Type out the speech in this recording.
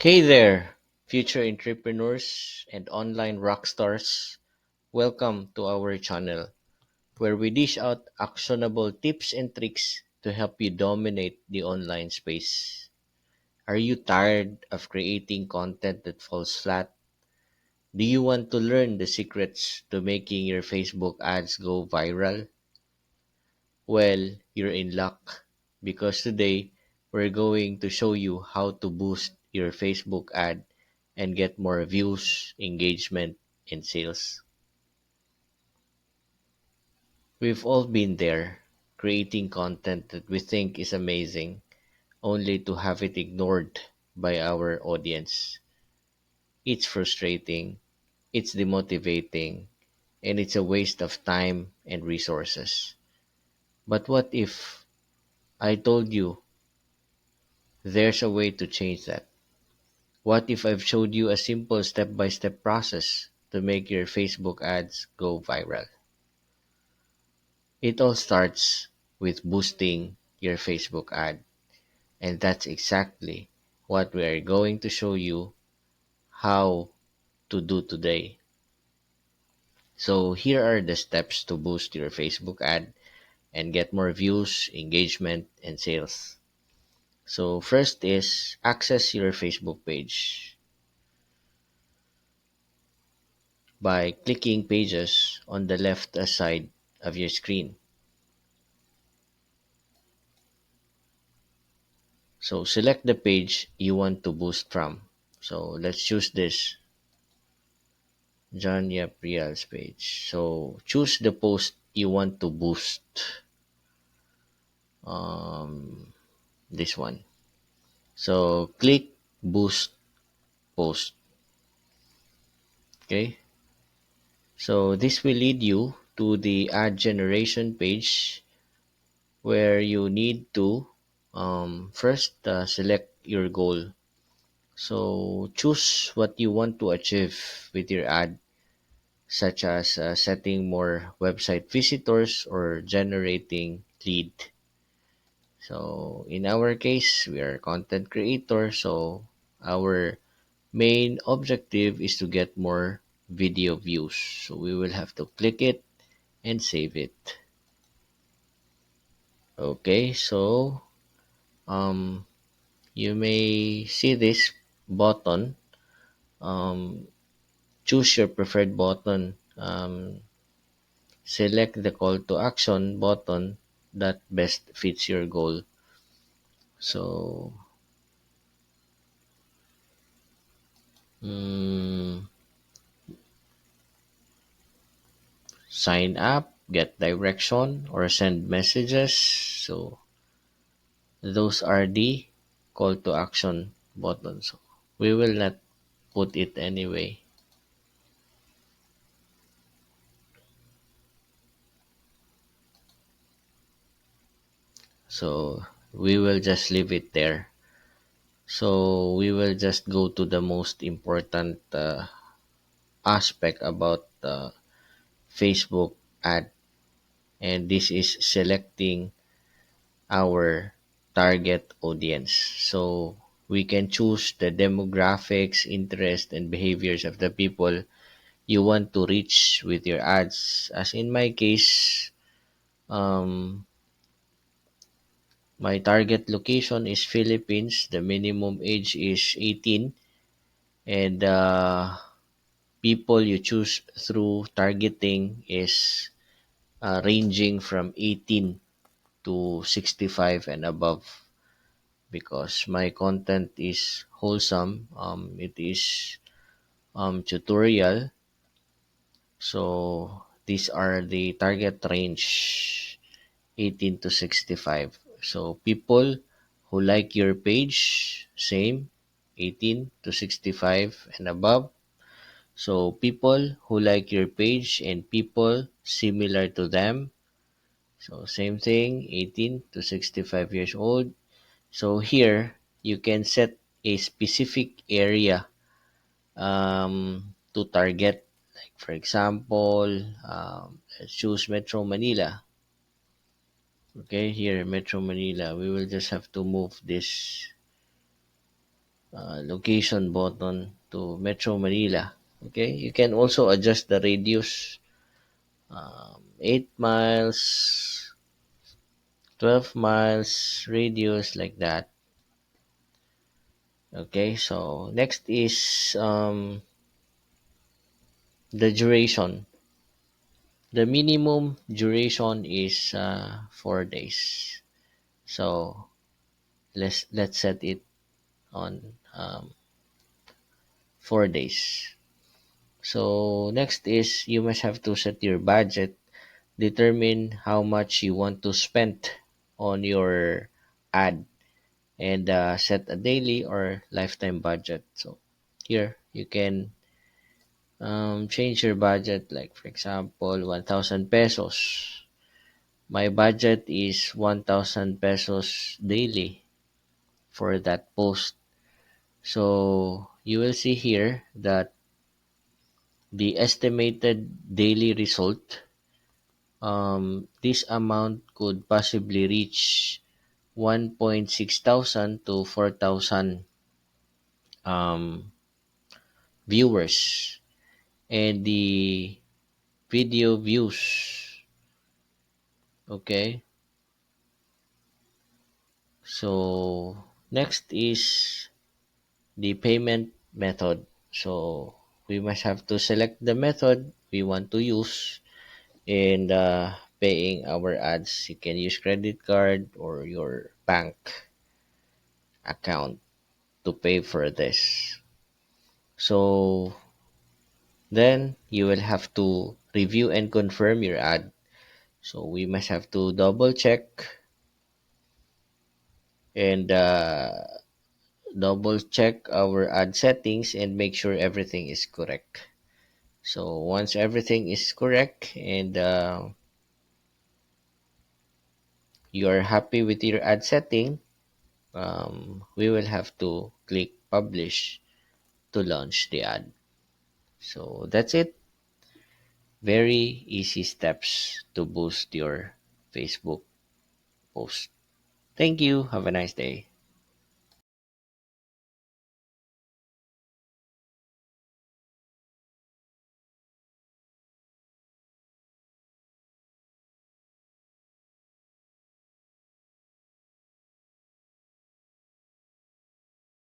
Hey there, future entrepreneurs and online rock stars. Welcome to our channel, where we dish out actionable tips and tricks to help you dominate the online space. Are you tired of creating content that falls flat? Do you want to learn the secrets to making your Facebook ads go viral? Well, you're in luck because today we're going to show you how to boost your Facebook ad and get more views, engagement, and sales. We've all been there, creating content that we think is amazing, only to have it ignored by our audience. It's frustrating, it's demotivating, and it's a waste of time and resources. But what if I told you there's a way to change that? What if I've showed you a simple step by step process to make your Facebook ads go viral? It all starts with boosting your Facebook ad, and that's exactly what we are going to show you how to do today. So, here are the steps to boost your Facebook ad and get more views, engagement, and sales. So, first is access your Facebook page by clicking pages on the left side of your screen. So select the page you want to boost from. So let's choose this, John Yap Real's page. So choose the post you want to boost. Um, this one. So click boost post. Okay. So this will lead you to the ad generation page where you need to first select your goal. So choose what you want to achieve with your ad, such as setting more website visitors or generating lead. So in our case, we are content creator, so our main objective is to get more video views. So we will have to click it and save it. Okay, so um, you may see this button. Um, choose your preferred button. Select the call to action button that best fits your goal. So, mm, sign up, get direction, or send messages. So, those are the call to action buttons. We will not put it anyway. So, we will just leave it there. So, we will just go to the most important aspect about Facebook ad, and this is selecting our target audience. So we can choose the demographics, interests, and behaviors of the people you want to reach with your ads. As in my case, um, my target location is Philippines. The minimum age is 18, and people you choose through targeting is ranging from 18 to 65 and above, because my content is wholesome. It is tutorial. So these are the target range, 18 to 65. So people who like your page, same, 18 to 65 and above. So people who like your page and people similar to them. So same thing, 18 to 65 years old. So here you can set a specific area to target. Like for example, let's choose Metro Manila. Okay, here Metro Manila. We will just have to move this location button to Metro Manila. Okay, you can also adjust the radius, 8 miles, 12 miles radius, like that. Okay, so next is the duration. The minimum duration is 4 days. So let's set it on 4 days. So next is you must have to set your budget, determine how much you want to spend on your ad, and set a daily or lifetime budget. So here you can change your budget, like for example 1,000 pesos. My budget is 1,000 pesos daily for that post. So you will see here that the estimated daily result, this amount could possibly reach 1.6 thousand to 4,000 um, viewers. And the video views, okay? So next is the payment method. So we must have to select the method we want to use in paying our ads. You can use credit card or your bank account to pay for this. So then you will have to review and confirm your ad. So we must have to double check and double check our ad settings and make sure everything is correct. So once everything is correct and you are happy with your ad setting, we will have to click publish to launch the ad. So that's it. Very easy steps to boost your Facebook post. Thank you. Have a nice day.